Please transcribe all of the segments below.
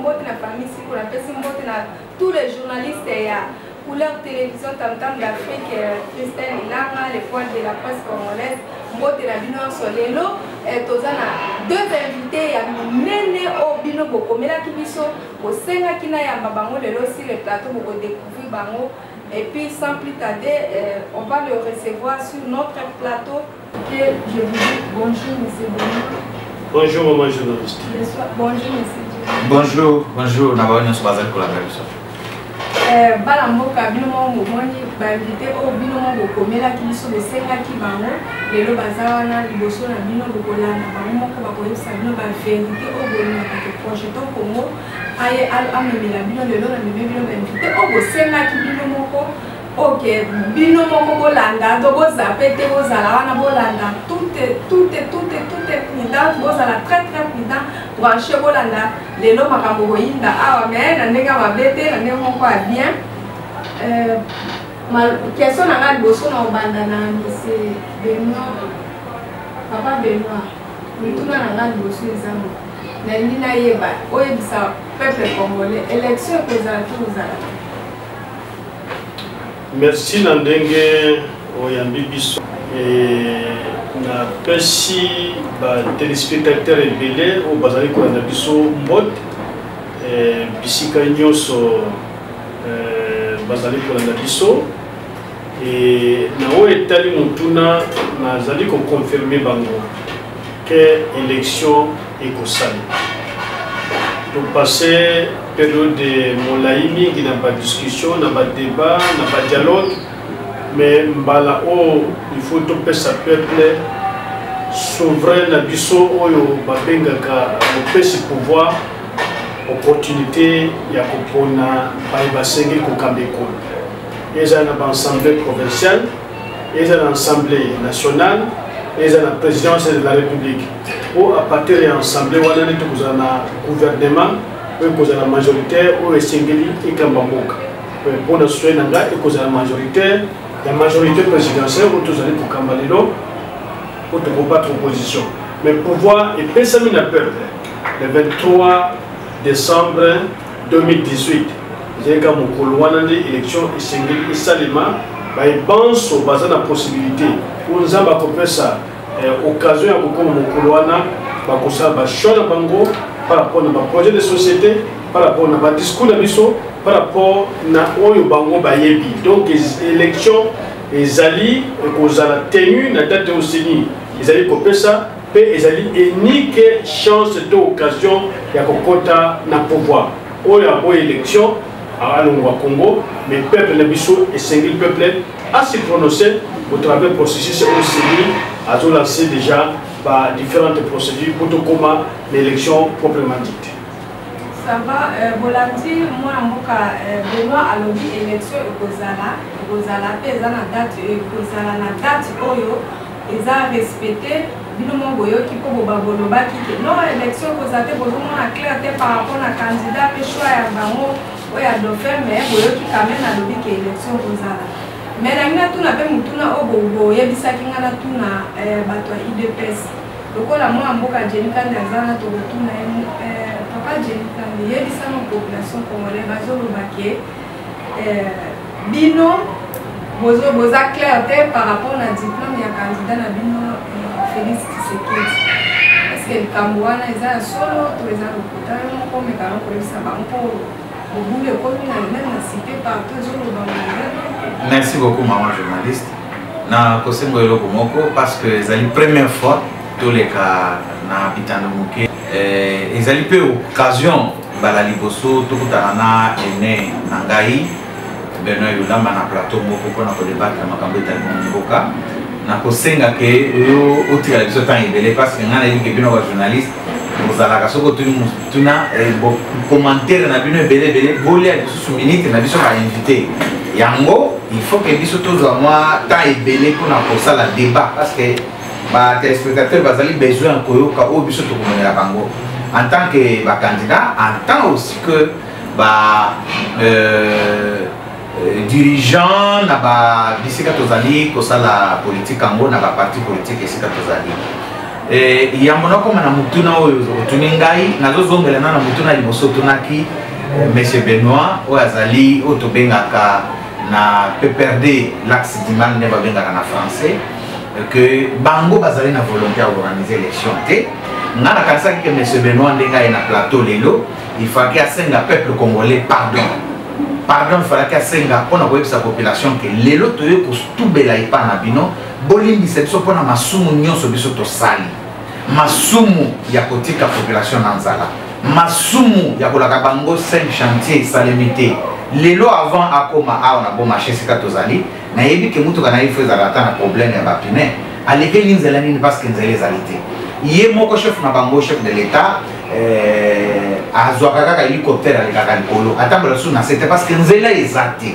mbote na famille siko na pesi mbote na tous les journalistes ya couleur télévision Tam-Tam d'Afrique, Christelle Ilanga, les poils de la presse congolaise, mbote na bino solelo tozana deux invités ya minene o bino bokomela kibiso bosenga kina ya babango lelo sur le plateau pour découvrir bango et puis sans plus tarder on va le recevoir sur notre plateau que je vous dis bonjour monsieur Benoît. Bonjour maman journaliste. Bonjour monsieur. Bonjour Nabawanya Swazal collaboration. Bala mboka bino mo moni ba invité o bino mo bokomela kibiso bosenga ki bango lelo bazawana liboso na bino bokolana bango moko bakoyebisa bino ba invité o bolina ka projet to Congo aye amemela bino lelo na bino ba invité o bosenga ki bino moko ok bino moko bolanda do bozape te bozala wana bolanda tout prudent bozala très prudent branché bolanda lelo makambo boyinda awa mais na ndenge mabete na ndenge moko a bien question na ngai liboso na obanda na monsieur Benoît papa Benoît mituna na ngai liboso ezango nalingi nayeba oyebisa peuple congolais élection ekozala te kozala. Merci na ndenge oyambi biso na pesi ba téléspectateurs ebele o bazali kolanda biso mbote bisika nyonso bazali kolanda biso na oyo etali motuna nazali koconfirme bango ke élection ekosala topasse période de molai mingi na badiscussion na badébat na badialogue mais mbala o il faut topesa peuple souverain na biso oyo babengaka mopesi pouvoir opportunité ya kopona baye basengeli kokamba ekolo eza na baassemblée provinciale eza na assemblée nationale eza na présidence de la république o a partir ya assemblée wana nde tokozala na gouvernement oyo ekozala majoritaire oyo esengeli ekamba mboka mpona soye na ngai ekozala majoritaire la majorité présidentielle oyo tozali kokamba lelo po tokobattre opposition mais pouvoir epesami na peuple le 23 décembre 2018 ezalika mokolo wana nde élection esengeli esalema bayebanso baza na possibilité po nzambe akopesa occasion ya kokoma mokolo wana bakosala bachoix na bango par rapport na baprojet de société par rapport na badiscours na biso par rapport na oyo bango bayebi donc élection ezali ekozala tenue na date oseni ezali kopesa mpe ezali unique chance to occasion ya kokota na pouvoir oyo aboya élection alongwa Congo mais peuple na biso esengeli peuple a se prononcer au travers processus oseni azolancer déjà par différentes procédures pour tokoma l'élection proprement dite. Ça va, Bolandi, moi, Benoît alobi élection ekozala pe eza na date ekozala na date oyo eza respecté bino mo boyoki po bobalobaki te non élection ekozala te bozomona clair te par rapport na candidat pe choix ya bango oyo ya dauphin mais boyoki quand même alobi ke élection ekozala mais nangi natuna mpe motuna oyo boyebisaki nga natuna bato ya UDPS lokola mwana mboka jenikandi aza na tokotuna papa jenikandi yebisa na population congolaise bazoloba ke bino boza clair te par rapport na diplôme ya candidat na bino Félix Tshisekedi est-ce que likambo wana eza ya solo to eza lokuta yo moko mekana koyebisa bango mpo bobule ekomi na même na cité partout ezoloba Merci beaucoup maman journaliste na kosengo eloko moko parce que ezali première fois toleka na bitando moke ezali pe occasion bala liboso tokutana na ene na ngai Benoît Yolamba na plateau moko mpona kodebatre makambo etali mboka na kosenga ke oyo otikala biso ntango ebele parce que ngai nayebi ke bino bajournaliste bozalaka soki tuna commentaire na bino ebele bolia lisusu minute na biso bainvité yango il faut que biso tozwa mwa temps ebele mpona kosala débat parce que téléspectateurs bazali besoin koyoka oyo biso tokomonela bango en tant que candidat en tant aussi que dirigeant na bisika tozali kosala politique yango na parti politique esika tozali yambona koma na mutuna oyo otuni ngai nazozongela na mutuna liboso tunaki monsieur Benoît oyo azali oyo tobengaka na PPRD l'axe dimal ne babengaka na français que bango bazali na volonté à organiser l'élection te nga nakanisaki ke monsieur Benoît ndenge aye na plateau lelo il fallait asenga peuple congolais pardon il fallait asenga mpona koyebisa population ke lelo toye kotubela epa na bino bolimbisa biso mpona masumu nyonso biso tosali masumu ya kotika population na nzala masumu ya kolaka bango 5 chantier esalemi te lelo avant akoma awa na bon marché sika tozali nayebi ke mutuka na ye fo ezala ata na problème ya bapine alekeli nzela nini parce que nzela ezali te ye moko chef na bango chef de l'état azwaka kaka hélicoptère alekaka likolo atambola susu na sete parce que nzela eza te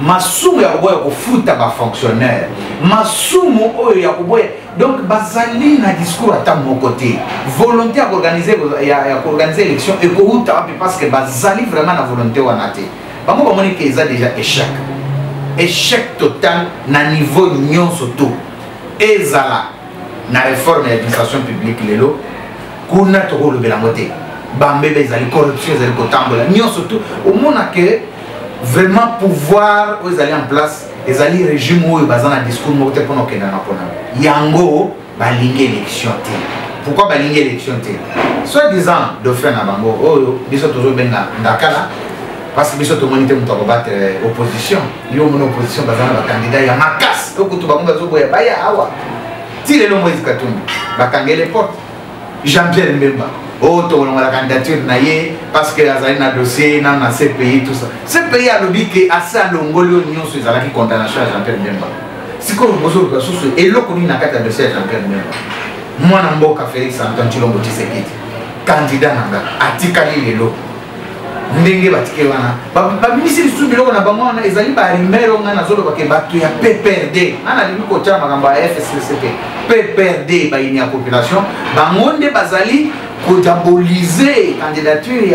masumu ya koboya kofuta bafonctionnaire masumu oyo ya koboya donc bazali na discours ata moko te volonté ya koorganize élection ekouta wapi parce que bazali vraiment na volonté wana te bango bamoni ke eza déjà échec total na niveau nyonso to ezala na réforme ya administration publique lelo kuna tokolobela yango te bambebe ezali corruption ezali kotambola nyonso to omona ke vraiment pouvoir oyo ezali en place ezali régime oyo baza na discours moko te mpona okenda na mpona yango balingi élection te pourquoi balingi élection te soit disant dauphin na bango oyo biso tozobenga ndakala parce que biso tomoni te moto akobatre opposition yo omona opposition baza na bakandidat ya makasi okutu bango bazoboya baya awa ti lelo Moïse Katumbi bakangele porte Jean-Pierre Mbemba oyo tokolonga la candidature na ye parce que azali na dossier na CPI tout ça CPI alobi ke ase alongoli oyo nyonso ezalaki condamnation ya Jean-Pierre Mbemba sikoyo bozoluka susu eloko nini na kati ya dossier ya Jean-Pierre Mbemba mwana mboka Félix Antoine Tshilombo Tshisekedi candidat nanga atikali lelo ndenge batike wana babimisi lisusu biloko na bango wana ezali barimero nga nazolobake bato ya PPRD ana limi kotya makambo ya FCCP PPRD bayini ya population bango nde bazali kodiabolize candidature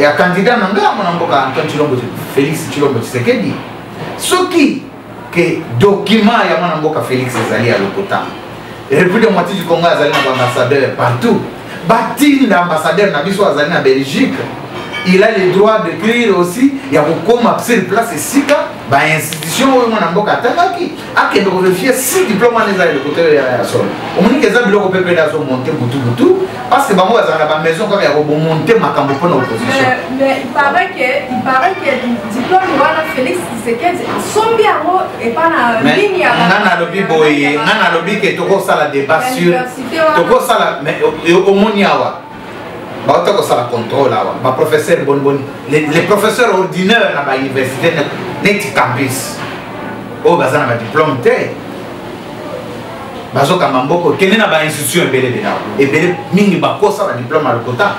ya candidat na nga mwana mboka Antoine Tshilombo Félix Tshilombo Tshisekedi soki ke document ya mwana mboka Félix ezali ya lokota République démocratique du Congo azali na ambassadeur partout batinda ambassadeur na biso azali na Belgique il a le droit d'écrire aussi ya kokoma sur place esika ba institution oyo mwana mboka atangaki akende vérifier si diplôme wana ezali le côté ya solo omoni ke za biloko pepe da so monter butu parce que bango bazala ba maison comme ya monter makambo pona opposition mais il paraît que diplôme wana Félix Tshisekedi sombi yango et pas na ligne ya ngana lobi boye ngana lobi ke toko sala débat sur toko sala mais omoni awa baota ko sala contrôle awa ba professeur bonboni les professeurs ordinaires na ba université net campus o bazana ba diplôme te bazoka mamboko kende na ba institution ebele bina ebele mingi bakosa ba diplôme à lokota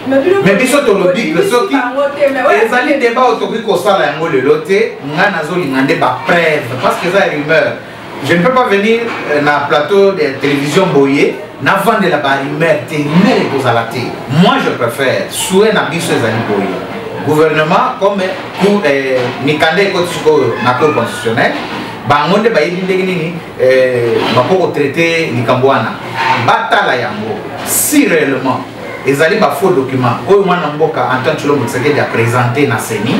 mais biso to lobi que soki ezali débat autoki ko sala yango lelo te nga nazolinga nde ba preuve parce que ça rumeur je ne peux pas venir na plateau de télévision boye na vendre la rumeur te rumeur ekozala te moi je préfère souhait na biso ezali boye gouvernement comme cour mikanda ekoti sikoyo na cour constitutionnelle bango nde bayebi ndenge nini bakoko traité likambo wana batala yango si réellement ezali bafaux document oyo mwana mboka Antoine Tshilombo Tshisekedi a présenté na CENI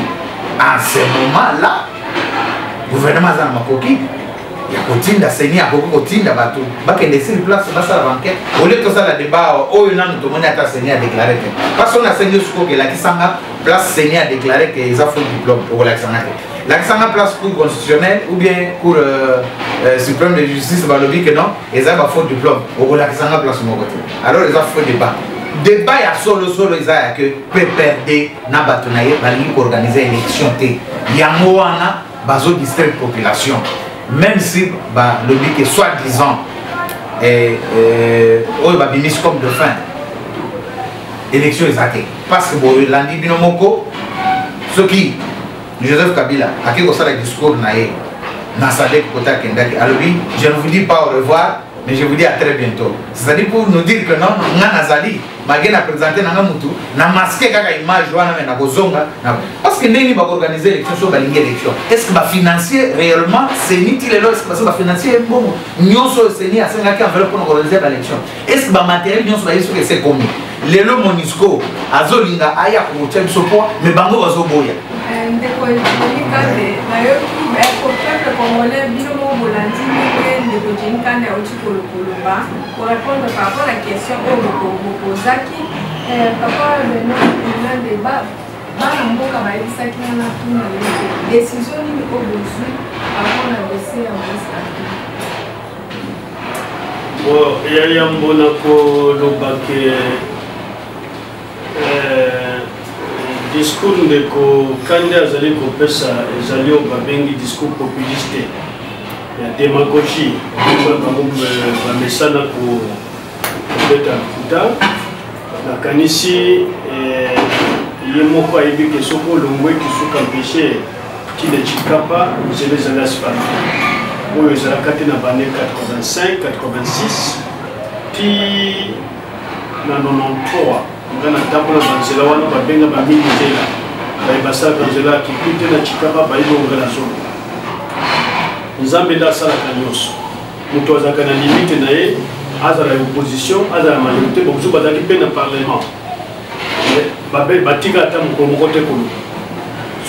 en ce moment là gouvernement aza na makoki ya kotinda CENI akoki kotinda bato bakende sur place basala banquête au lieu tosala débat oyo nanu tomoni ata CENI a déclaré que parce qu'on a CENI sikoyo elakisanga place CENI a déclaré que eza faux diplôme okolakisanga te lakisanga place cour constitutionnelle ou bien cour suprême de justice balobi que non eza ba faux diplôme okolakisanga place moko te alors eza faux débat ya solo eza ya que PPRD na bato na ye balingi koorganize élection te yango wana bazodistraire population même si balobi que soi-disant oyo babimisi comme de fin élection eza te parce que boyolandi bino moko soki Joseph Kabila aki kosala discours na ye na Sadek kota akendaki alobi je ne vous dis pas au revoir mais je vous dis à très bientôt c'est-à-dire pour nous dire que non nga nazali magena présenter nanga mutu na masquer kaka image wana mais na kozonga parce que ndeni ba organiser élection so balingi élection est-ce que ba financer réellement c'est niti lelo est-ce que ba financer bon nyonso seni asenga ki enveloppe pour organiser l'élection est-ce que ba matériel nyonso ba yeso que c'est combien lelo Monisco azolinga aya ko tsheba sopo mais bango bazoboya ndeko ikande na yo ko peuple congolais bino mo bolandi ndeko ikande au Koloba pour répondre par rapport à la question au Kozaki papa le nom débat bana mboka bayebisaki wana tuna décision nini obozwi par rapport na dossier ya Moïse yaya mbona koloba ke discours ndeko Kande azali kopesa ezali oyo babengi discours populiste ya démagogie bamesana kobeta kuta nakanisi ye moko ayebi ke soki olongweki soki empêche kile Chikapa ezali ezali asphalte oyo ezalaka te na bane 85 86 ti na 93 nga na ntambola banzela wana babenga bamini nzela bayebasalaka nzela akiki te na Chikapa bayebi onga na zolo nzambe nde asalaka nyonso moto azalaka na limite na ye azala opposition azala majorité bokosu bazalaki mpe na parlement batika ata mokolo moko te kolo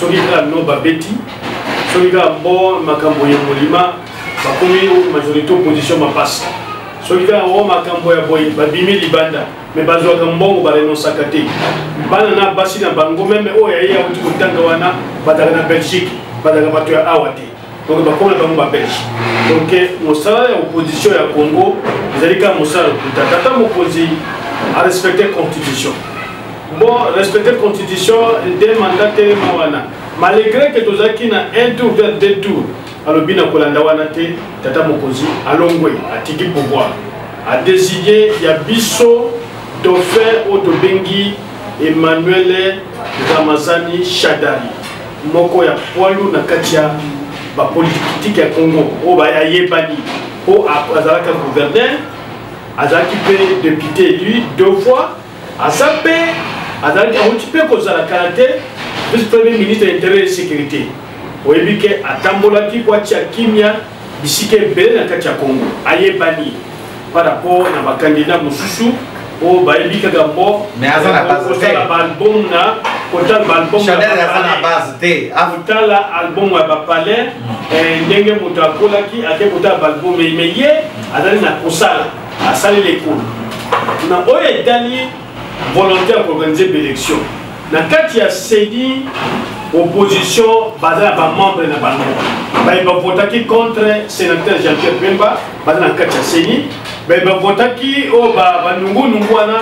soki kaka no babeti soki kaka mbo makambo ya molima bakomi majorité opposition mapasa soki kaka o makambo ya boye babimi libanda me bazwaka mbongo barenonsaka te bana na basi na bango meme oyo yaye yauti kotanga wana bazalaka na Belgique bazalaka bato ya awa te donc bakomi na bango babelge donc mosala ya opposition ya Congo ezali kaka mosala lokuta tata mokonzi arespecte constitution bon respecter constitution de mandat telema wana malgré que tozalaki na un tour vers deux tours alobi na kolanda wana te tata mokonzi alongwe atiki pouvoir a désigné ya biso dauphin oyo tobengi Emmanuel Ramazani Shadari moko ya poilu na kati ya bapolitike ya Congo oyo ayebani po azalaka gouverneur azalaki mpe député élu 2 fois aza mpe azalaki awuti mpe kozalaka te vice-premier ministre intérieur et sécurité oyebi ke atambolaki kwatia kimia bisika ebele na kati ya Congo ayebani par rapport na bakandidat mosusu oyo bayebi kaka mbo kosala baalbum na kotala album ya bapalais ndenge moto akolaki ake kotala baalbum me ye azali na kosala asali lekolo na oyo etali volonté ya koorganiser l'élection na kati ya seni opposition bazala bamembre na bango bavotaki contre sénateur Jean-Pierre Bemba bazala na kati ya seni bavotaki oyo banungunungu wana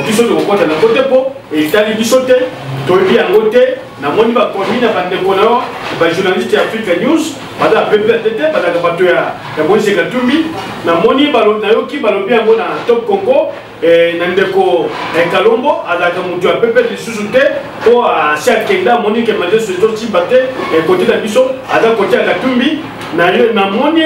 biso tokokota na kote mpo etali biso te toyebi yango te namoni bakomi na bandeko na yo bajournaliste ya Africa News bazala PPRD te bazalaka bato ya Moïse Katumbi namoni nayoki balobi yango na Top Congo na ndeko Kalombo azalaka moto ya PPRD lisusu te po asi akenda amoni ke mande sotosimba te kote na biso aza kote ya Katumbi namoni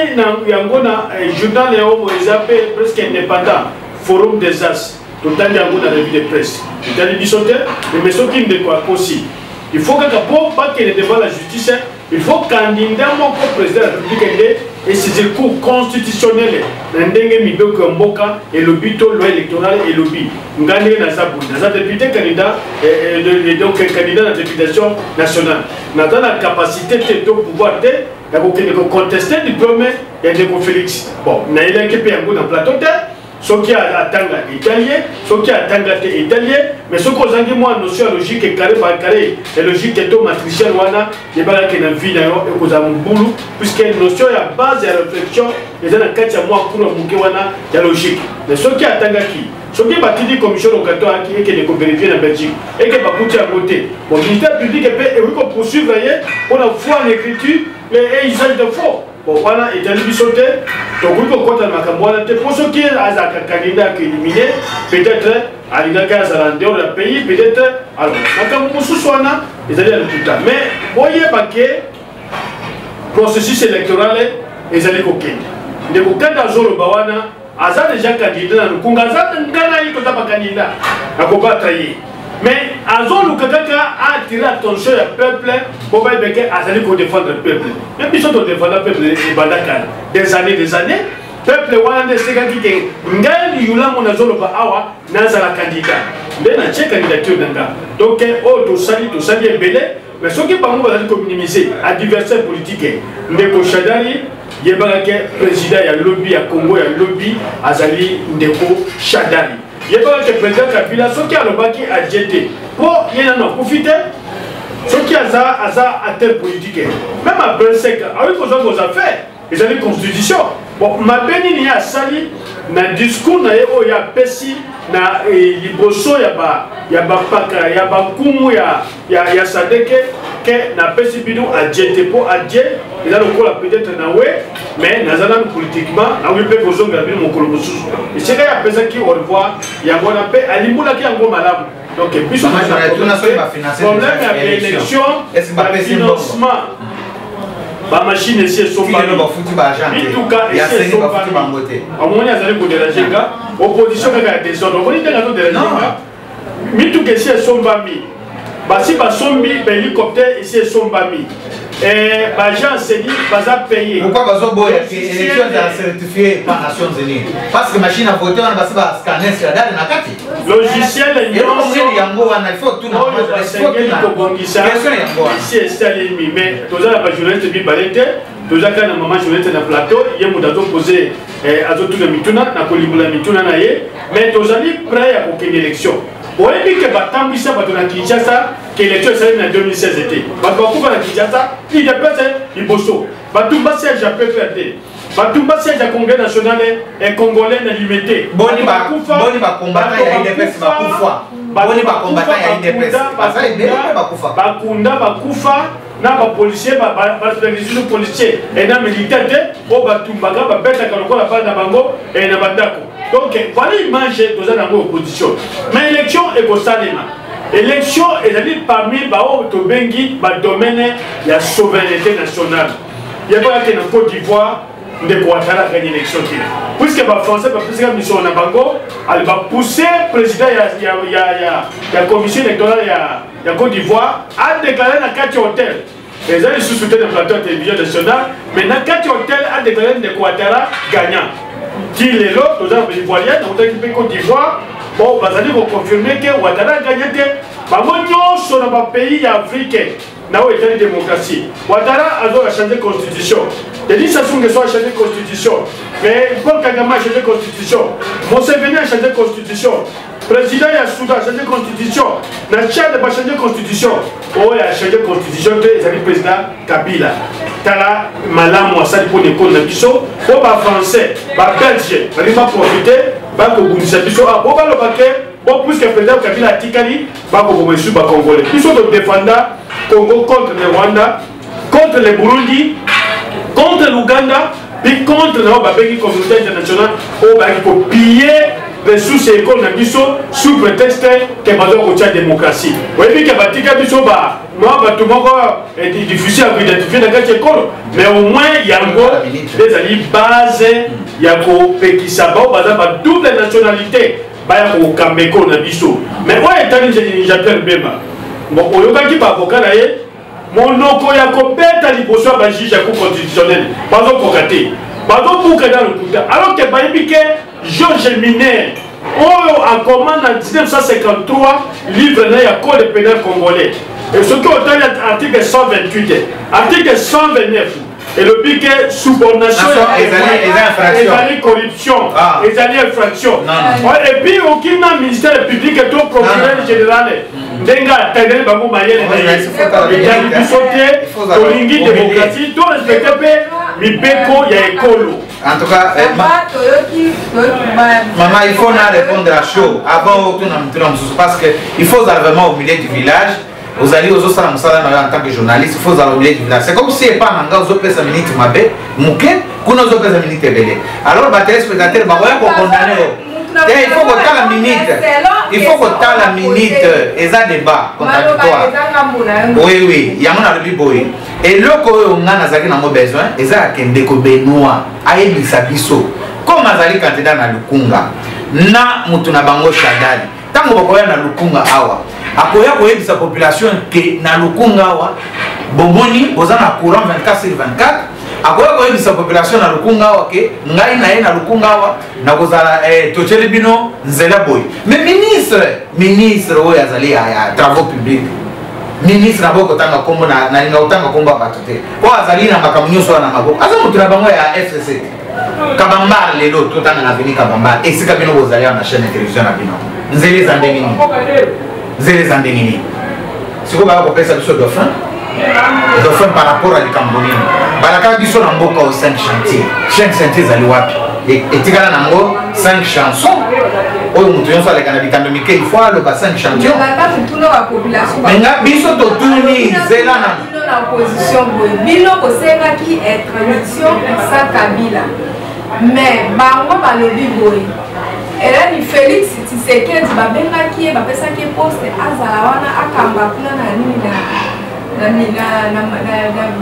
yango na journal ya oyo eza mpe presque indépendant Forum des As totali yango na revue de presse totali biso te mais soki ndeko akosi il faut kaka po bakende devant la justice il faut candidat moko président de la République nde esaisir cour constitutionnelle na ndenge mibeko ya mboka elobi to loi électorale elobi nga ndenge naza boye naza député candidat donc candidat na députation nationale naza na capacité te to pouvoir te ya kokende kocontester diplôme ya ndeko Félix bon nayelaki mpe yango na plateau te soki atanga italien soki atanga te italien mais soki ozangi mwa notion ya logique carré par carré et logique to matricielle wana yebalaki na vie na yo ekozala mobulu puisque notion ya base ya réflexion eza na kati ya mwa kuna moke wana ya logique mais soki atangaki soki batindi commission locatoire aki ekende kovérifie na Belgique eke bakuti yango te bon ministère public mpe ekoki kopoursuivre ye mpona foi en écriture et usage de faux bon wana etali biso te tokoki kokota na makambo wana te mpo soki azalaka candidat akélimine peut-être alingaki azala ndeo ya pays peut-être alors makambo mosusu wana ezali ya lokuta mais boyeba ke processus électoral ezali kokende ndeko kanda azoloba wana aza déjà candidat na Lukunga aza ngana yi kota ba candidat akobatra ye mais azo lukaka a attiré l'attention du peuple pour ba beke azali ko défendre le peuple même biso to défendre le peuple et bandaka des années peuple wana nde sekaki ke ngai yula mona zoloba awa nazala candidat nde na tie candidature nanga donc o to sali ebele mais ce qui bango bazali ko minimiser adversaire politique ndeko Shadari yebaka ke président ya lobby ya Congo ya lobby azali ndeko Shadari yebaka ke président Kabila soki alobaki adjete po yena na profiter soki aza acteur politique même après sec awi kozwa vos affaires ils ont une constitution bon ma beni ni asali na discours na o ya pesi na liboso ya ba paka ya ba kumu ya sadeke que na pesi bidu adjete po adje ils ont encore peut-être na we mais nazana politiquement na we pe kozonga bi mon kolomosusu et c'est ya pesa qui au revoir ya ngona pe alimula ki yango malamu donc biso na problème ya élection est-ce pas financement ba machine ici sont pas en tout cas ici sont pas au moins azali ko déranger ga opposition ka désordre on dit que la déranger mi tout que ici sont pas mis basi ba sombi ba hélicoptère ici sont pas mis et ba gens se dit baza payer pourquoi bazo boya que élection est certifiée par Nations Unies parce que machine à voter on basi ba scanner sur la date na kati logiciel yango wana il faut tout na question yango ici c'est l'ennemi mais toza la journaliste bi balete toza kana maman journaliste na plateau yemu dato poser azotu na mituna na kolibula mituna na ye mais tozali prêt à aucune élection. On a dit que Batambisa va donner à Kinshasa, que l'élection est en 2016 était. Batouba à Kinshasa, il y a personne, il bosso. Batouba siège à PPRD. Batouba siège à Congrès national et Congolais limité. Boni va combattre à IDPS Bakoufa. Boni va combattre à IDPS. Bakunda Bakoufa. Na ba policier ba policier et na militaire o Batumba ba beta kalokola ba na bango et na bandako. Donc voilà l'image de la opposition. Mais l'élection est au Salema. L'élection est parmi les domaines de la souveraineté nationale. Il y a pas que en Côte d'Ivoire de Ouattara gagner l'élection. Puisque les Français, parce que mission en Bango, elle va pousser le président de la commission électorale de Côte d'Ivoire à déclarer la carte hôtel. Les gens sous soutien de plateau de télévision nationale, mais la carte hôtel a déclaré de Ouattara gagnant. Qui est l'autre, aux armes ivoiriennes, on a équipé Côte d'Ivoire, bon, vous allez vous confirmer que Ouattara a gagné. Nous sommes dans un pays africain, dans une démocratie. Ouattara a changé de constitution. Les législations qui sont changées de constitution. Mais Paul Kagame a changé de constitution. Museveni a changé de constitution. Le président Yassouda a changé de constitution. Le Tchad a changé de constitution. Oh, il a changé de constitution. Le président Kabila. Tala Malam Ouassad pour les cours de Bisso. Pour les Français, les Belges, ils vont profiter. Ils vont profiter. Ils vont profiter. Bon, plus que le président Kabila a Tikali, va commencer les Congolais. Ils sont défendants Congo contre le Rwanda, contre le Burundi, contre l'Ouganda, puis contre la communauté internationale, pour piller les ressources économiques sous prétexte que nous avons une démocratie. Vous voyez que est difficile à identifier dans cette école, mais au moins il y a des bases, il y a une double nationalité. Bayako Kambeko na biso mais oya etani j'appelle bema bon oyokaki ba avocat na ye monoko ya kobeta liboso ba juge ya constitutionnel bazo kokate bazo buka dans le kuta alors que bayibi ke Georges Miner oyo a commande en 1953 livre na ya code pénal congolais et ce qui est article 128 article 129 et le piquet subordination et corruption et infraction et puis aucun ministère public est au procureur général denga tendel bango mayele et sauter tolingi démocratie tout respecter mibeko ya écolo. En tout cas maman il faut répondre à chaud avant parce que il faut vraiment au milieu du village. Vous allez aux autres en tant que journaliste, il faut aller au milieu du village. C'est comme si il n'y a pas un gars qui a minute mabé, mouké, qu'on a une minute belé. Alors, les téléspectateurs, il faut condamner. Il faut que la minute. Il faut que la minute. Et ça débat contradictoire. Oui, il y a un boy. Et le qu'on a besoin, et ça, c'est que Benoît a émis sa biseau. comme azali candidat na Lukunga na mutu na bango Shadali tango bakoya na Lukunga awa akoya koyebisa population ke na Lukunga awa bomoni boza na courant 24/24 akoya koyebisa population na Lukunga awa ke ngai na ye na Lukunga awa na kozala tocheli bino nzela boy mais ministre oyo azali ya travaux publics ministre na boko tanga kombo na ninga utanga kombo bato te po azali na makambo nyonso na maboko aza mutu na bango ya FCC Kabamba lelo totanga na vini Kabamba esika bino bozali na chaîne de télévision na bino nzele za ndenge nini siko ba ko pesa biso dauphin par rapport à Cambodge balaka biso na mboka au 5 chantiers zali wapi etikala nango 5 chansons oyo mutu yonso aleka na bitando mike il faut le 5 chansons menga biso totuni zela na opposition bino kosengaki transition sa Kabila mais bango balobi boye elani Félix Tshisekedi babengaki ye bapesaki poste azala wana akamba kuna na nini na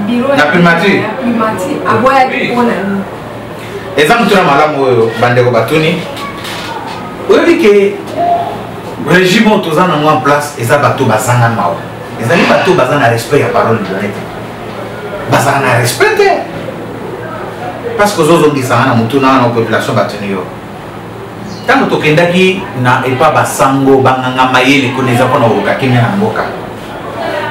bureau na primature aboyaki mpona nini eza mutu na malamu oyo bandeko batuni oyebi ke régime oyo toza nango en place eza bato bazanga mawa ezali bato baza na respect ya parole donete bazala na respect te parce que ozozongisanga na mutu na wana population batuni yo ntango tokendaki na epa basango banganga mayele kona eza mpona kokakimia na mboka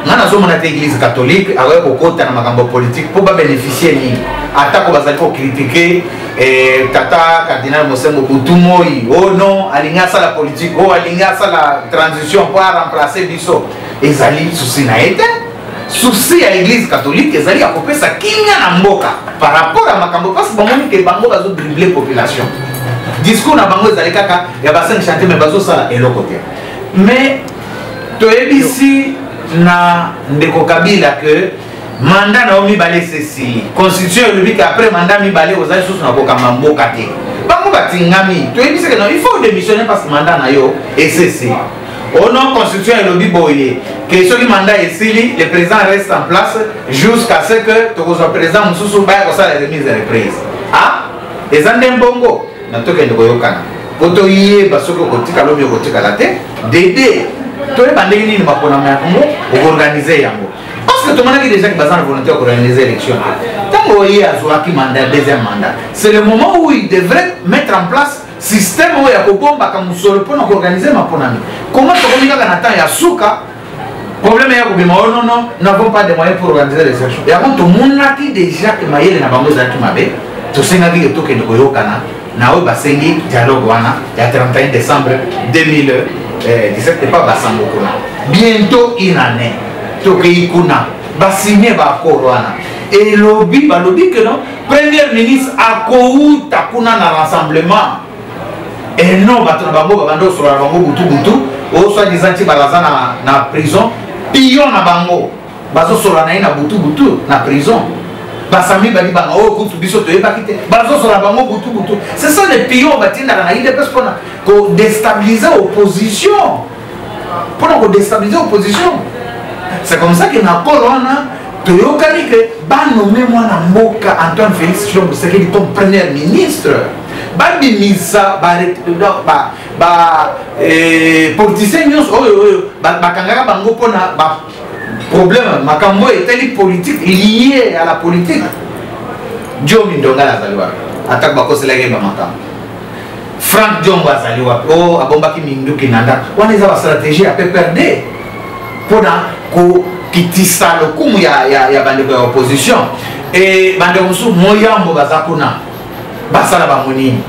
nga nazomona te église catholique akoya kokota na makambo politique mpo babénéficie nini atako bazali kokritike tata cardinal Mosengo Butumoi oh non alingi asala politique oh alingi asala transition mpo aremplace biso ezali susi na ye te susi ya église catholique ezali ya kopesa kimia na mboka par rapport à makambo parce que bamoni ke bango bazodribble population discours na bango ezali kaka ya ba 5 chantiers mais bazosala eloko te mais toyebisi na ndeko Kabila que mandat na mibale sesili constitution elobi après mandat mibale ozali susu na kokamba mboka te bango batingami toyebisi que non il faut démissionner parce que mandat na yo esesi au nom constitution elobi boye que soki mandat esili le président reste en place jusqu'à ce que tokozwa président mosusu baya kosala remise de reprise ah eza nde mbongo na tokende koyokana po toyeba soki okotika lobi okotikala te dede toyeba ndenge nini maponama yango okoorganize yango parce que tomonaki déjà que baza na volonté ya koorganize élection ntango oye azwaki mandat deuxième mandat c'est le moment où il devrait mettre en place système oyo ya kobombaka mosolo mpona koorganize maponami comment tokomi kaka na temps ya suka problème ya kobima o nono n'avons pas de moyens pour organiser les élections yango tomonaki déjà que mayele na bango ezalaki mabe tosengaki ke tokende koyokana na oyo basengi dialogue wana ya 31 décembre 2017 epa basango kuna bientôt une année tokei kuna basigne baakord wana elobi balobi ke non premier ministre akouta kuna na rassemblement et non bato na bango babanda osola na bango butu o soi-disant ti balaza na prison pion na bango bazosola na ye na butu na prison basami bali banga oyo kutu biso toyebaki te bazosola bango butu c'est ça les pions batindaka na idps mpona kodestabiliser opposition c'est comme ça que na kolo wana toyokani ke banome mwana mboka Antoine Félix Tshilombo Tshisekedi comme premier ministre babimisa politicien nyonso oyo bakangaka bango mpona problème makambo etali politique lié à la politique Diomi Ndonga azali wapi atako bakoselaki ba makambo Frank Diongo azali wapi o abombaki minduki nanda wana eza ba stratégie ya PPRD mpona kokitisa lokumu ya bandeko ya opposition et bandeko mosusu moyambo baza kuna basala bango nini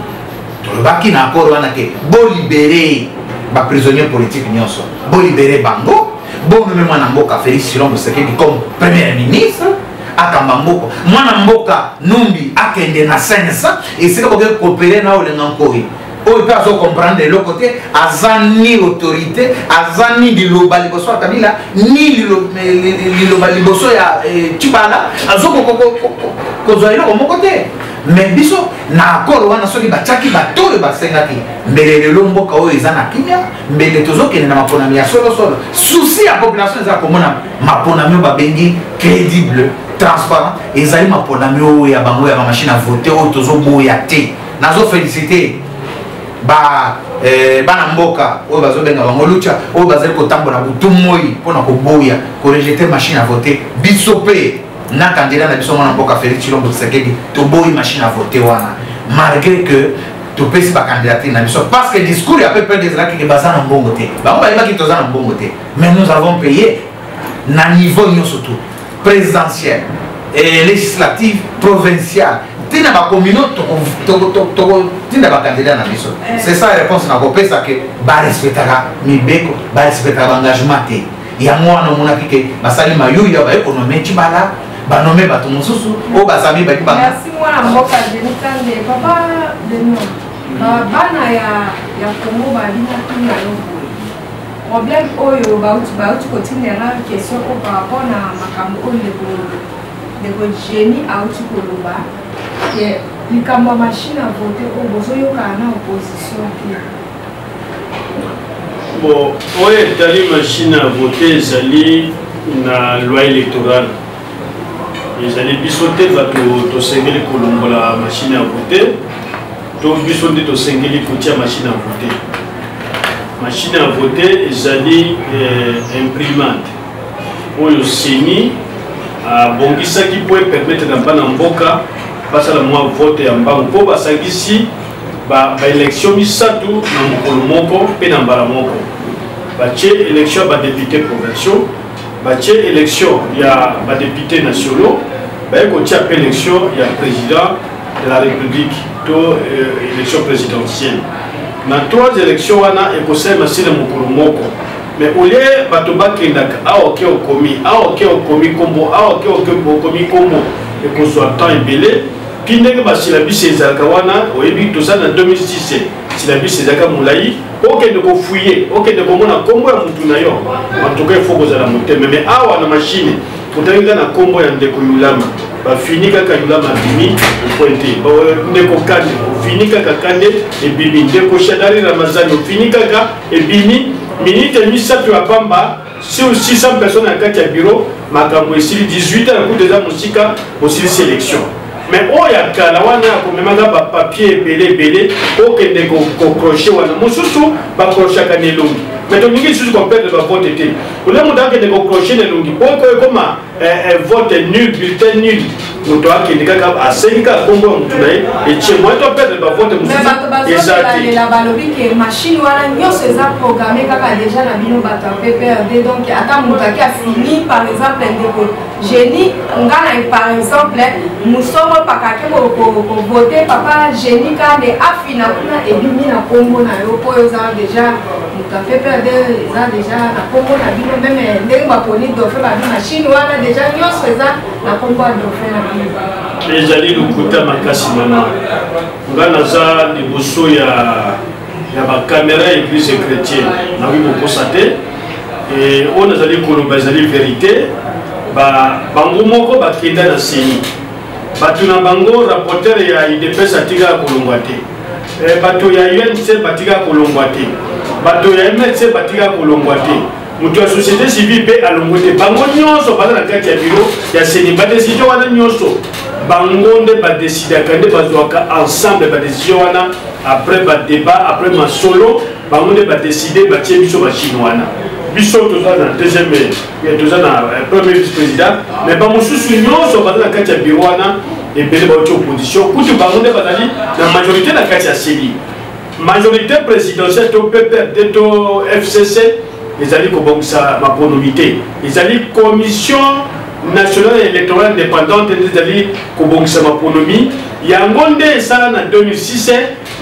tolobaki na akoro wana ke bolibere baprisonnier politique nyonso bolibere bango bomeme mwana mboka Félix Tshilombo Tshisekedi comme premier ministre akamba mboka mwana mboka Numbi akende na sensa esika boke coopérer na olenga nkoi oyo mpe azocomprendre eloko te aza ni autorité aza ni liloba liboso ya Kabila ni liloba liboso ya Tshibala azokozwa eloko moko te mais biso na akoro wana soki batiaki bato oyo basengaki mbele lelo mboka oyo eza na kimia mbele tozokende na maponami ya solosolo susi ya population eza komona maponami oyo babengi crédible transparent ezali maponami oyo ya bango ya bamachine à voter oyo tozoboya te nazo féliciter bana mboka oyo bazobenga bango lucha oyo bazali kotambola butu moi mpona koboya korejete machine à voter biso mpe na candidat na biso mwana mboka Félix Tshilombo Tshisekedi toboyi machine à voter wana malgré que topesi bacandidature na biso parce que discours ya peuple ezalaki ke baza na mbongo te bango bayebaki toza na mbongo te mais nous avons payé na niveau nyonso tout présidentiel et législative provinciale tina bakommunaute tina bacandidat na biso c'est ça la réponse na kopesa ke barespectaka mibeko barespectaka baengagement te yango wana omonaki ke basali mayuya baekonome cibala banome bato mosusu oyo basami baki merci mwana mboka denikande papa deno bana ya Congo babinaki na loboye problème oyo bauti kotindela question oyo par rapport na makambo oyo ndeko génie auti koloba ke likambo ya machine à voter oyo bozoyokana na opposition te bon oyo etali machine à voter ezali na loi électorale ezali biso te bato tosengeli kolongola machine à voter to biso nde tosengeli kotia machine à voter. Machine à voter ezali imprimante oyo seni abongisaki po permettre na bana mboka basala mwa vote ya mbangu mpo basangisi baélection misatu na mokolo moko mpe na mbala moko batie élection ya badepute provinciaux batie élection ya badepute nationaux baye kotia mpe élection ya président de la république to élection présidentielle na trois élections wana ekosema sile mokolo moko mais au lieu bato bakendaka aoke okomi kombo aoke okomi kombo ekozwa temps ebele mpi ndenge basila biso ezalaka wana oyebi toza na 2006 sila biso ezalaka molai okende kofuye okende komona kombo ya mutu na yo matuka efo kozala motema mais awa na machine otangi na kombo ya ndeko Yulama bafini kaka Yulama bimi pointe ndeko Kande ofini kaka Kande ebimi ndeko Shadari Ramazani ofini kaka ebimi minute misatu ya pamba sur 600 personnes à kati ya bureau makambo esili 18 ans coup déjà musika aussi sélection mais oya kala wana komemaka ba papier ebele okende ko crochet wana mosusu ba crochet kanelongi mais to ningi susu ko perdre ba vote te ole mo dake de ko crochet nelongi ko koma vote nul bulletin nul moto akende kaka asenga kombo mutu naye et chez moi to perdre ba vote mosusu exactement la balobi ke machine wana nyonso eza programmé kaka déjà na bino bato PPRD donc ata moto aki a fini par exemple ndeko génie ngana par exemple musomo pakake ko voter papa génie Kande afina kuna ebimi na kombo na yo po yoza déjà moto PPRD eza déjà na kombo na bino même ndenge baponi dauphin babi machine wana déjà nyonso eza na kombo ya dauphin na bino ezali lokuta makasi mama nga naza liboso ya bakamera ya église chrétienne nakoki kokosa te oyo nazali koloba ezali vérité bango moko bakenda na seni bato na bango rapporteur ya UDPS atikaka kolongwa te bato ya UNC batikaka kolongwa te bato ya MLC batikaka kolongwa te moto ya société civile mpe alongwe te bango nyonso baza na kati ya biro ya seni badesizio wana nyonso bango nde badesidaka nde bazwaka ensemble badesizio wana après badébat après masolo bango nde badeside batie biso bachine wana biso toza na deuxième toza na premier vice-président mais bamosusu nyonso baza na kati ya biro wana ebele bauti opposition kutu bango nde bazali na majorité na kati ya seni majorité présidentielle to PPRD to FCC ezali kobongisa maponomité ezali commission nationale électorale indépendante ezali kobongisa maponomi yango nde esala na 2006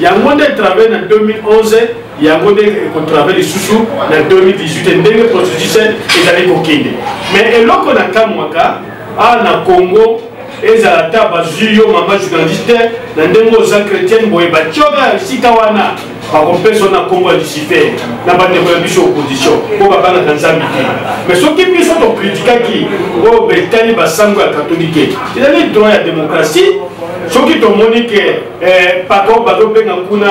yango nde travaille na 2011 yango nde kotravaille lisusu na 2018 ndenge processus ezali kokende mais eloko na kamwaka na Congo ezala ta bazwi yo mama journaliste na ndenge oza chrétienne boye batioka sika wana bakopesa na kombo ya Lucifer na bandeko ya biso opposition po babanaka nzambe te mais soki biso tokritikaki oyo betali basango ya katolike ezali droit ya démocratie soki tomoni ke pako bazobenga kuna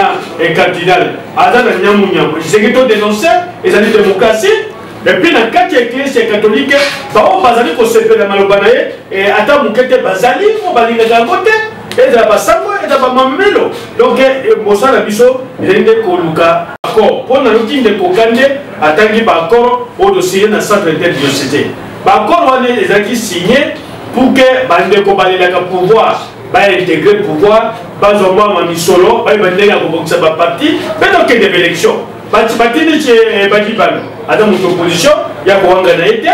cardinal aza na nyamunyamu ezeki todénonce ezali démocratie et puis na kati ya église catholique bao bazali kosepela maloba na ye ata moke te bazali po balingaka yango te et la basango et la mamelo. Donc Mosala Biso rende koluka accord. Pour nous dire de kokande atangi ba accord au dossier na centre interdiocésain. Ba accord on est les signé pour que bande ko balela ka pouvoir ba intégrer le pouvoir ba zomba ma misolo ba bande ya ko boksa ba parti mais donc des élections. Ba tibati ni che ba dibalo. Ada mu opposition ya ko wanga na été.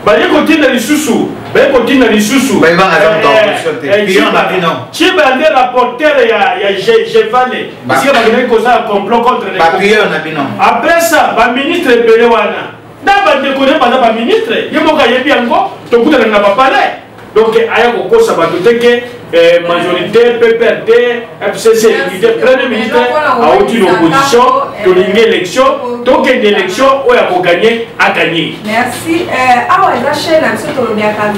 Ba ye continue les sous. Ben continue les sous. Ben va aller si bande rapporteur ya Jevane. Si ba gagner cause un complot contre les. Après ça, ba ministre Belewana. Na ba déconner pas ministre. Ye mo ka yebi ango to kuta na ba parler. Donc, aya ko ça va tout que majorité PPRD FCC unité premier ministre a eu une opposition de l'élection donc une élection où il a gagné a gagné. Merci. Ah ouais, la chaîne a surtout bien qu'à 20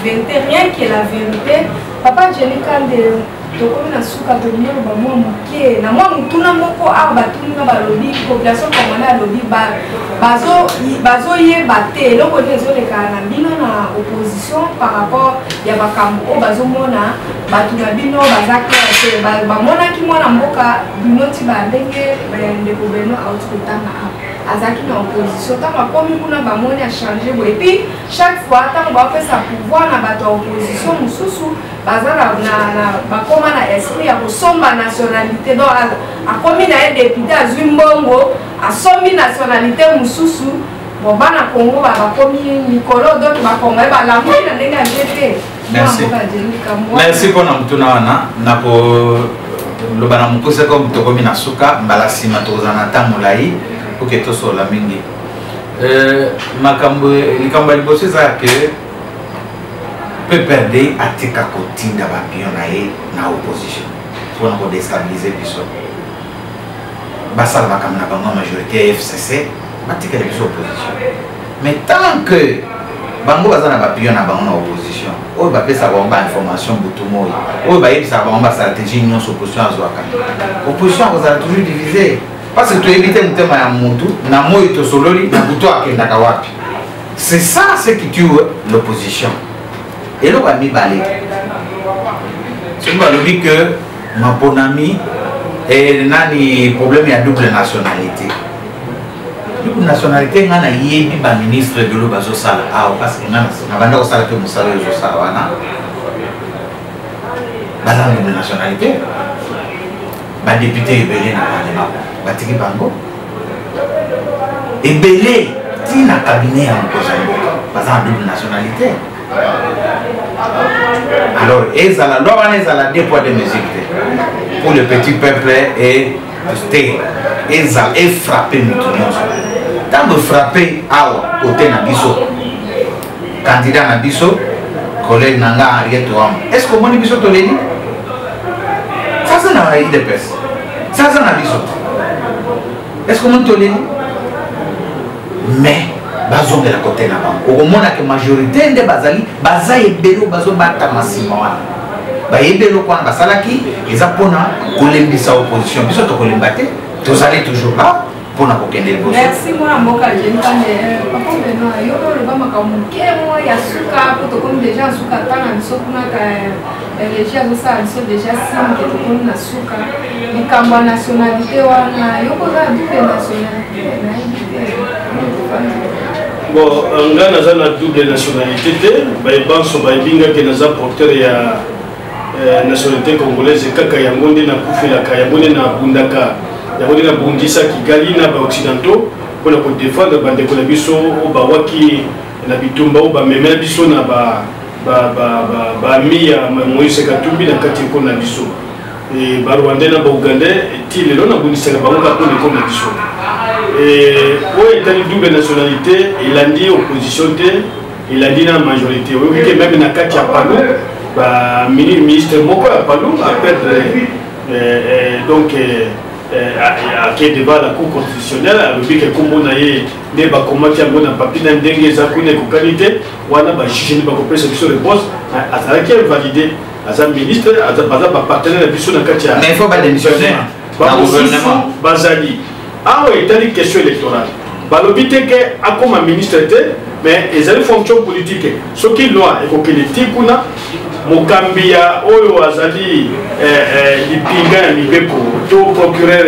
rien que la vérité. Papa Jenny Kande tokoni na suka tonyo ba mwa muke na mwa mutuna moko a batuni na balobi population congolaise alobi bazo ye bate loko nezo leka na bino na opposition par rapport ya bakambo bazo mona batuna bino bazaka te ba mona ki mwana mboka bino ti ba ndenge de gouvernement autoritana azaki na opposition tant komi kuna ba mona a changer et puis chaque fois tant ba fait sa pouvoir na bato opposition mususu bazala na bakoma na esprit ya kosomba nationalité donc akomi na député azwi mbongo asombi nationalité mususu bon bana Congo bakomi mikolo donc bakongo balangi na ndenge ya GT. Merci pour namtuna wana na ko lobana mukose comme tokomi na suka mbala sima tozana tamulai pour que to sola mingi makambo likambo liboso za que PPRD atika kotinda bapion na opposition pour nous déstabiliser biso basala comme na bango majorité FCC batika les opposition mais tant que bango bazana bapion na bango na opposition o ba pesa ba information butumo o ba yebisa ba stratégie union opposition azwaka opposition kozala toujours divisée parce que tu évites mutema ya mutu na moyo to sololi na buto akenda kawapi. C'est ça ce qui tue l'opposition. Et là, on va dire que ma bonne amie a des problèmes de double nationalité. Double nationalité, on a un ministre de l'eau parce que on a double nationalité. Les députés Ebélé na Parlement, Batiki Bango. Ebélé, qui n'a cabinet en Kozamboka, pas en double nationalité. Alors, la loi est à la deux poids de mesure pour le petit peuple et et frapper nous. Tant de frapper à côté Nabiso, candidat Nabiso, collègue Nanga Ariette Ouam. Est-ce que mon Nabiso te l'a dit? Ça, c'est un IDPS. Ça, c'est un Nabiso. Est-ce que mon te l'a dit? Mais, bazon de la côté là-bas. Au moment où la majorité des bazali, bazaï belo bazon bata massima. Baï belo quoi, basalaki, ils appona kolembisa opposition. Biso to kolembate, tous allez toujours là pour na kokende le boss. Merci moi mboka jenkane. Papa beno yo le ba makamuke moi ya suka pour to comme déjà suka tanga nsokuna ka régie à ça ils sont déjà sim que to comme na suka. Ni kamba nationalité wana yo ko za double nationalité na bon, on a une double nationalité, il y a porteur de nationalité congolaise, kaka yangonde na kufela ka yangonde na bundaka yangonde na bundisa kigali na ba occidentaux pour la défendre bande ko biso o ba waki na bitumba o ba memela biso na ba mi ya Moïse Katumbi na kati ko na biso et ba Rwanda na ba Uganda ti lelo na bundisa ba ngo ko na biso. Et oui, il a une double nationalité, il a dit opposition, il a dit la majorité. Oui, même dans le cas de ministre Moko à Palou, à perdre donc qui est devant la Cour constitutionnelle, a dit que comme on a eu des bâtiments qui ont un papier d'un dengue, ça connaît une qualité, on a jugé une bâtiment sur le poste, à laquelle validé, à un ministre, à un partenaire de Bissou dans le cas. Mais il faut pas démissionner. Bazali. Ah oui, il y a une question électorale. balobi te ke akoma ministre te mais ezali fonction politique soki loi ekokende ti kuna mokambi ya oyo azali lipinga ya mibeko to procureur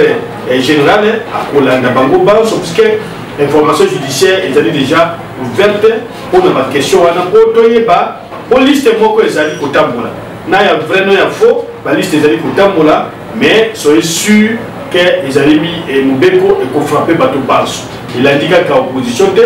général akolanda bango banso puisque information judiciaire ezali déjà ouverte mpona bakestion wana po toyeba po liste moko ezali kotambola na ya vrai no ya faux baliste ezali kotambola mais soyez sûr que ezali mi mobeko ekofrappe bato banso il a dit kaka opposition te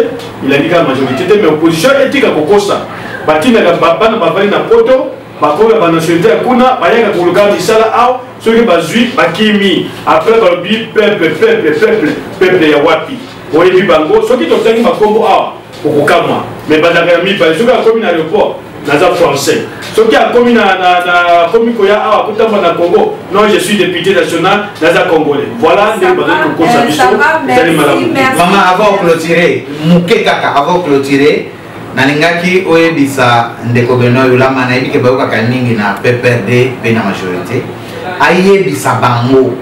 il a dit kaka majorité te mais opposition etika kokosa batinaka bana bavali na poto bakola banationalité ya kuna bayaka koluka misala awa soki bazwi bakimi après balobi peuple ya wapi oyebi bango soki totangi makombo awa okokamwa mais bazaka ya mibale soki akomi na aéroport naza français soki akomi na komi koya awa kotamba na Congo non je suis député national naza congolais voilà ndenge bazali kokosa biso ezali malamu mama avant clôturer muke kaka avant clôturer nalingaki oyebisa ndeko beno yulama na yebike bayokaka mingi na PPRD pe na majorité ayebisa bango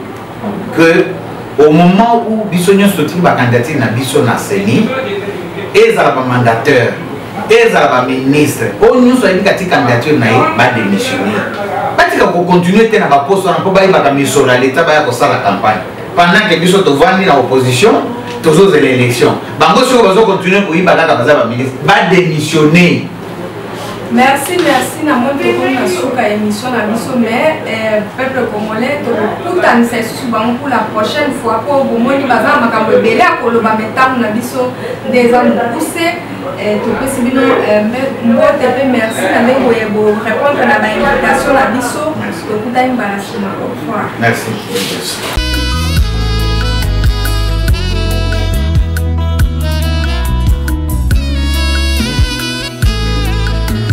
que au moment où biso nyonso tiki bakandidature na biso na CENI ezala bamandateur ezala baministre oyo nyonso ayebika ti candidature na ye badémissionner batika kocontinue te na baposte wana mpo bayebaka misolo ya leta baya kosala campagne pendant que biso tovandi na opposition tozozela élection bango soko bazocontinue koyiba kaka baza baministre badémissionner. Merci na moi na suka émission na biso mais peuple congolais tokutanisa lisusu bango pour la prochaine fois po bomoni baza makambo ebele akoloba metango na biso nde eza mokuse topesi bino mbote mpe merci na ndenge boye borépondre na bainvitation na biso tokutani mbala nsima au revoir. Merci.